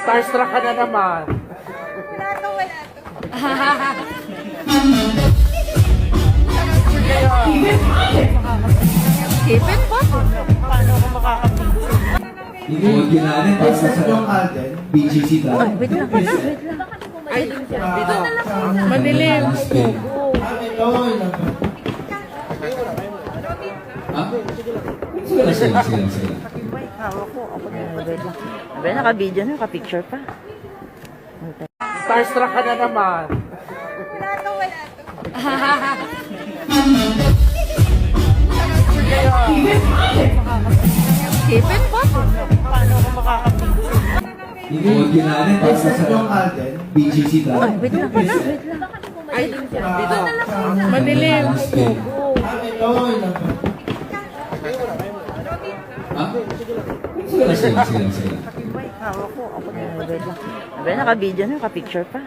Starstruck ka na naman. Wala to, wala to. Skipin pa? Paano ako makakapigil? Huwag ginaanin para sa yung Alden, BGC daw. Wait lang pala, wait lang. Ay, dito. Madilim. Ha? Sige. Hawak ko. Ako na yung wait lang. Sabi, naka-video na, naka-picture pa. Starstruck ka na naman. Wala to, wala to. Skipin pa? Paano ako makakapigil? Huwag ginaanin para sa yung Alden, BGC daw. Wait lang pala, wait lang. Ay, dito. Madilim. Ha? Sige. Hawak ko. Ako na yung wait lang. Sabi, naka-video na, naka-picture pa.